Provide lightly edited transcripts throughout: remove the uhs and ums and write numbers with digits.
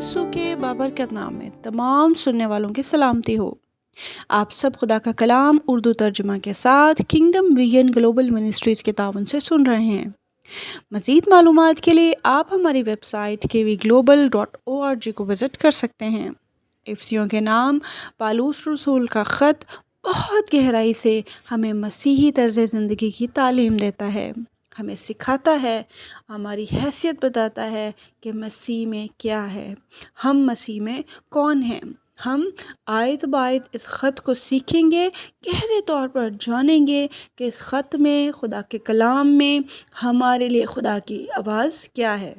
यीशु के बाबरकत नाम में तमाम सुनने वालों की सलामती हो। आप सब खुदा का कलाम उर्दू तर्जुमा के साथ किंगडम विजन ग्लोबल मिनिस्ट्रीज़ के तावन से सुन रहे हैं। मज़ीद मालूमात के लिए आप हमारी वेबसाइट kvglobal.org को विज़िट कर सकते हैं। इफ्सियों के नाम पालूस रसूल का ख़त बहुत गहराई से हमें मसीही तर्ज़ ज़िंदगी की तालीम देता है, हमें सिखाता है, हमारी हैसियत बताता है कि मसीह में क्या है, हम मसीह में कौन हैं। हम आयत बायत इस ख़त को सीखेंगे, गहरे तौर पर जानेंगे कि इस ख़त में, खुदा के कलाम में हमारे लिए खुदा की आवाज़ क्या है।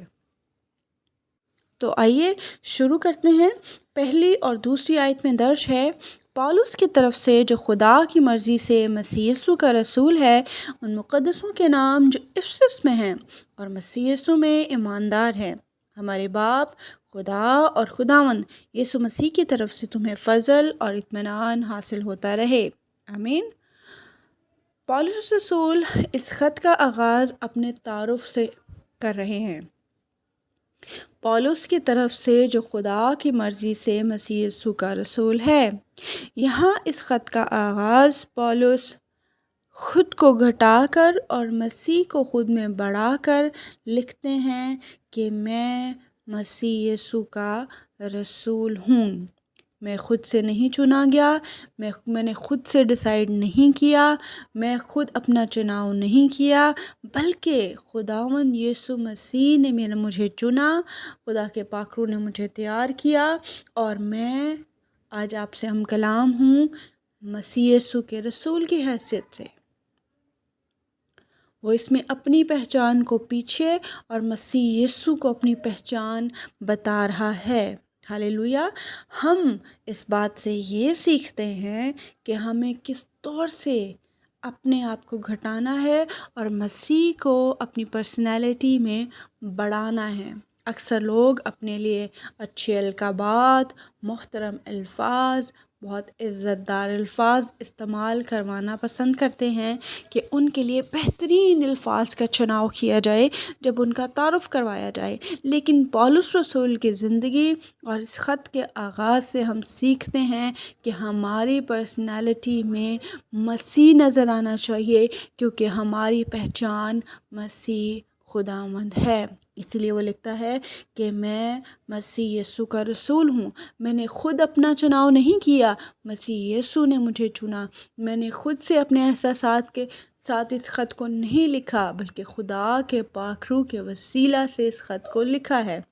तो आइए शुरू करते हैं। पहली और दूसरी आयत में दर्ज है, पौलुस की तरफ से जो खुदा की मर्ज़ी से मसीह यीशु का रसूल है, उन मुक़द्दसों के नाम जो इफिसस में हैं और मसीह यीशु में ईमानदार हैं, हमारे बाप खुदा और खुदावंद यीशु मसीह की तरफ से तुम्हें फ़ज़ल और इत्मीनान हासिल होता रहे। आमीन। पौलुस रसूल इस ख़त का आगाज़ अपने तारुफ से कर रहे हैं। पौलुस की तरफ से जो खुदा की मर्ज़ी से मसीह यीशु का रसूल है। यहाँ इस ख़त का आगाज़ पौलुस खुद को घटाकर और मसीह को खुद में बढ़ाकर लिखते हैं कि मैं मसीह यीशु का रसूल हूँ। मैं खुद से नहीं चुना गया, मैंने खुद से डिसाइड नहीं किया, मैं खुद अपना चुनाव नहीं किया, बल्कि खुदावंद यीशु मसीह ने मुझे चुना, खुदा के पाकरू ने मुझे तैयार किया और मैं आज आपसे हम कलाम हूँ मसीह यीशु के रसूल की हैसियत से। वो इसमें अपनी पहचान को पीछे और मसीह यीशु को अपनी पहचान बता रहा है। हालेलुया। हम इस बात से ये सीखते हैं कि हमें किस तौर से अपने आप को घटाना है और मसीह को अपनी पर्सनैलिटी में बढ़ाना है। अक्सर लोग अपने लिए अच्छे अलकाबात, मोहतरम अल्फाज, बहुत इज़्ज़तदार अल्फाज इस्तेमाल करवाना पसंद करते हैं कि उनके लिए बेहतरीन अल्फाज का चुनाव किया जाए जब उनका तारुफ करवाया जाए। लेकिन पौलुस रसूल की ज़िंदगी और इस ख़त के आगाज़ से हम सीखते हैं कि हमारी पर्सनैलिटी में मसीह नज़र आना चाहिए, क्योंकि हमारी पहचान मसीह खुदावंद है। इसलिए वो लिखता है कि मैं मसीह यीशु का रसूल हूँ। मैंने खुद अपना चुनाव नहीं किया, मसीह यीशु ने मुझे चुना। मैंने खुद से अपने एहसासात के साथ इस ख़त को नहीं लिखा, बल्कि खुदा के पाकरू के वसीला से इस ख़त को लिखा है।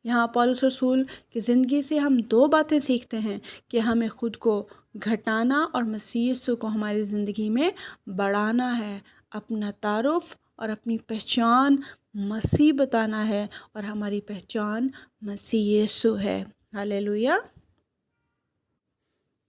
यहाँ पौलुस रसूल की ज़िंदगी से हम दो बातें सीखते हैं कि हमें खुद को घटाना और मसीह यीशु को हमारी ज़िंदगी में बढ़ाना है। अपना तारुफ और अपनी पहचान मसीह बताना है और हमारी पहचान मसीह यीशु है। हालेलुया।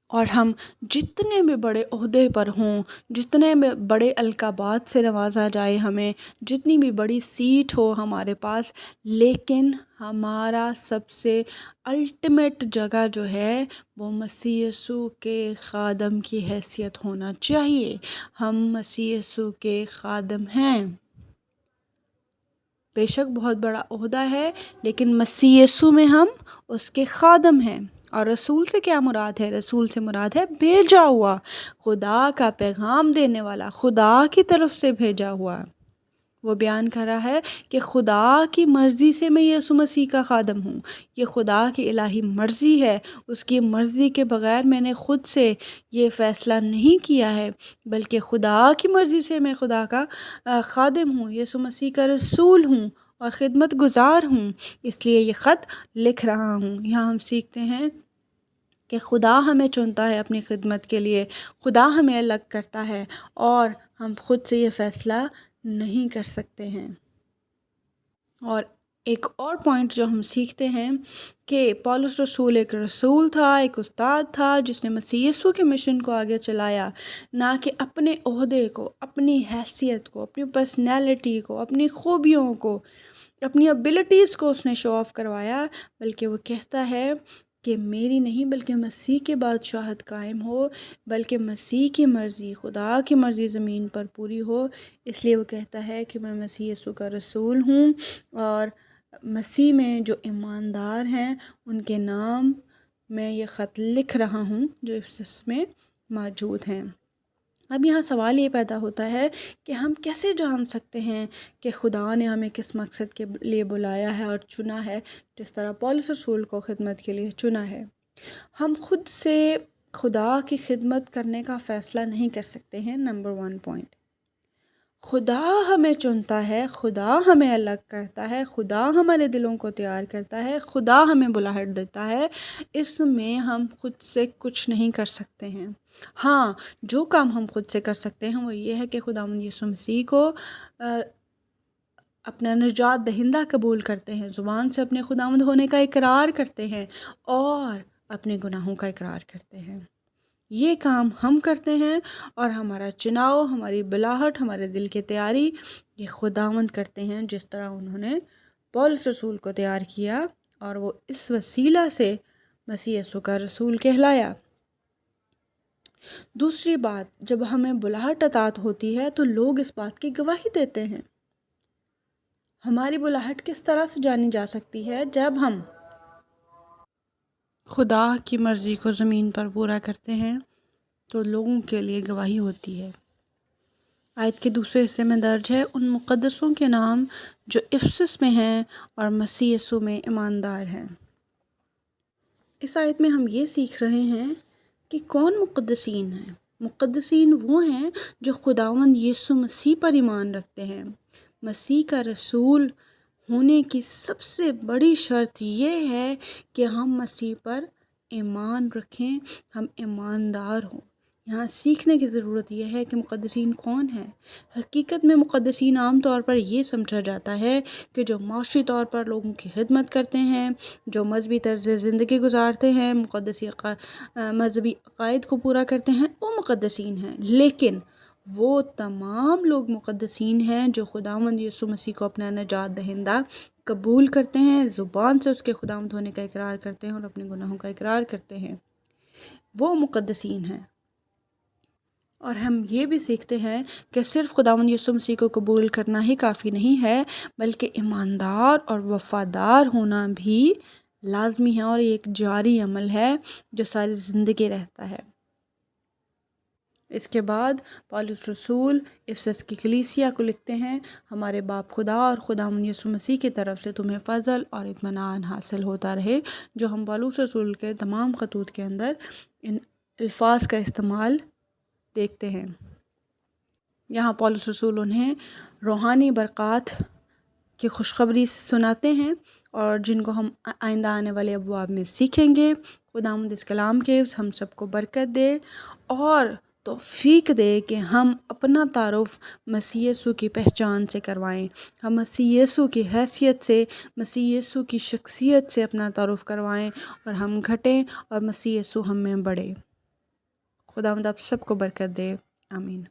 और हम जितने भी बड़े ओहदे पर हों, जितने भी बड़े अलकाबात से नवाजा जाए हमें, जितनी भी बड़ी सीट हो हमारे पास, लेकिन हमारा सबसे अल्टीमेट जगह जो है वो मसीह यीशु के ख़ादम की हैसियत होना चाहिए। हम मसीह यीशु के ख़ादम हैं। बेशक बहुत बड़ा ओहदा है, लेकिन मसीह यीशु में हम उसके ख़ादम हैं। और रसूल से क्या मुराद है? रसूल से मुराद है भेजा हुआ, खुदा का पैगाम देने वाला, खुदा की तरफ से भेजा हुआ। वो बयान कर रहा है कि खुदा की मर्ज़ी से मैं यीशु मसीह का ख़ादम हूँ। ये खुदा की इलाही मर्ज़ी है। उसकी मर्ज़ी के बग़ैर मैंने ख़ुद से ये फ़ैसला नहीं किया है, बल्कि खुदा की मर्ज़ी से मैं खुदा का ख़ादम हूँ, यीशु मसीह का रसूल हूँ और ख़िदमत गुज़ार हूँ। इसलिए ये ख़त लिख रहा हूँ। यहाँ हम सीखते हैं कि खुदा हमें चुनता है अपनी खिदमत के लिए, खुदा हमें अलग करता है और हम खुद से ये फ़ैसला नहीं कर सकते हैं। और एक और पॉइंट जो हम सीखते हैं कि पौलुस रसूल एक रसूल था, एक उस्ताद था जिसने मसीह यीशु के मिशन को आगे चलाया, ना कि अपने ओहदे को, अपनी हैसियत को, अपनी पर्सनैलिटी को, अपनी खूबियों को, अपनी एबिलिटीज़ को उसने शो ऑफ़ करवाया। बल्कि वो कहता है कि मेरी नहीं बल्कि मसीह की बादशाहत कायम हो, बल्कि मसीह की मर्ज़ी, खुदा की मर्ज़ी ज़मीन पर पूरी हो। इसलिए वो कहता है कि मैं मसीह यीशु का रसूल हूँ और مسیح میں جو ایماندار ہیں ان کے نام میں یہ خط لکھ رہا ہوں جو افسس میں موجود ہیں۔ اب یہاں سوال یہ پیدا ہوتا ہے کہ ہم کیسے جان سکتے ہیں کہ خدا نے ہمیں کس مقصد کے لیے بلایا ہے اور چنا ہے، جس طرح پولس رسول کو خدمت کے لیے چنا ہے۔ ہم خود سے خدا کی خدمت کرنے کا فیصلہ نہیں کر سکتے ہیں۔ نمبر 1 پوائنٹ، خدا ہمیں چنتا ہے، خدا ہمیں الگ کرتا ہے، خدا ہمارے دلوں کو تیار کرتا ہے، خدا ہمیں بلاہٹ دیتا ہے۔ اس میں ہم خود سے کچھ نہیں کر سکتے ہیں۔ ہاں، جو کام ہم خود سے کر سکتے ہیں وہ یہ ہے کہ خداوند یسوع مسیح کو اپنا نجات دہندہ قبول کرتے ہیں، زبان سے اپنے خداوند ہونے کا اقرار کرتے ہیں اور اپنے گناہوں کا اقرار کرتے ہیں۔ یہ کام ہم کرتے ہیں اور ہمارا چناؤ، ہماری بلاہٹ، ہمارے دل کی تیاری یہ خداوند کرتے ہیں، جس طرح انہوں نے پولس رسول کو تیار کیا اور وہ اس وسیلہ سے مسیح یسوع کا رسول کہلایا۔ دوسری بات، جب ہمیں بلاہٹ عطا ہوتی ہے تو لوگ اس بات کی گواہی دیتے ہیں۔ ہماری بلاہٹ کس طرح سے جانی جا سکتی ہے؟ جب ہم خدا کی مرضی کو زمین پر پورا کرتے ہیں تو لوگوں کے لیے گواہی ہوتی ہے۔ آیت کے دوسرے حصے میں درج ہے ان مقدسوں کے نام جو افسس میں ہیں اور مسیح یسوع میں ایماندار ہیں۔ اس آیت میں ہم یہ سیکھ رہے ہیں کہ کون مقدسین ہیں۔ مقدسین وہ ہیں جو خداوند یسوع مسیح پر ایمان رکھتے ہیں۔ مسیح کا رسول ہونے کی سب سے بڑی شرط یہ ہے کہ ہم مسیح پر ایمان رکھیں، ہم ایماندار ہوں۔ یہاں سیکھنے کی ضرورت یہ ہے کہ مقدسین کون ہیں۔ حقیقت میں مقدسین عام طور پر یہ سمجھا جاتا ہے کہ جو معاشی طور پر لوگوں کی خدمت کرتے ہیں، جو مذہبی طرز زندگی گزارتے ہیں، مذہبی عقائد کو پورا کرتے ہیں، وہ مقدسین ہیں۔ لیکن وہ تمام لوگ مقدسین ہیں جو خداوند یسوع مسیح کو اپنا نجات دہندہ قبول کرتے ہیں، زبان سے اس کے خداوند ہونے کا اقرار کرتے ہیں اور اپنے گناہوں کا اقرار کرتے ہیں، وہ مقدسین ہیں۔ اور ہم یہ بھی سیکھتے ہیں کہ صرف خداوند یسوع مسیح کو قبول کرنا ہی کافی نہیں ہے، بلکہ ایماندار اور وفادار ہونا بھی لازمی ہے اور یہ ایک جاری عمل ہے جو ساری زندگی رہتا ہے۔ اس کے بعد پولس رسول افسس کی کلیسیا کو لکھتے ہیں، ہمارے باپ خدا اور خداوند یسوع مسیح کی طرف سے تمہیں فضل اور اطمینان حاصل ہوتا رہے۔ جو ہم پولس رسول کے تمام خطوط کے اندر ان الفاظ کا استعمال دیکھتے ہیں۔ یہاں پولس رسول انہیں روحانی برکات کی خوشخبری سناتے ہیں اور جن کو ہم آئندہ آنے والے ابواب میں سیکھیں گے۔ خداوند اس کلام کے ہم سب کو برکت دے اور توفیق دے کہ ہم اپنا تعارف مسیح یسوع کی پہچان سے کروائیں، ہم مسیح یسوع کی حیثیت سے، مسیح یسوع کی شخصیت سے اپنا تعارف کروائیں اور ہم گھٹیں اور مسیح یسوع ہم میں بڑھے۔ خداوند آپ سب کو برکت دے، آمین۔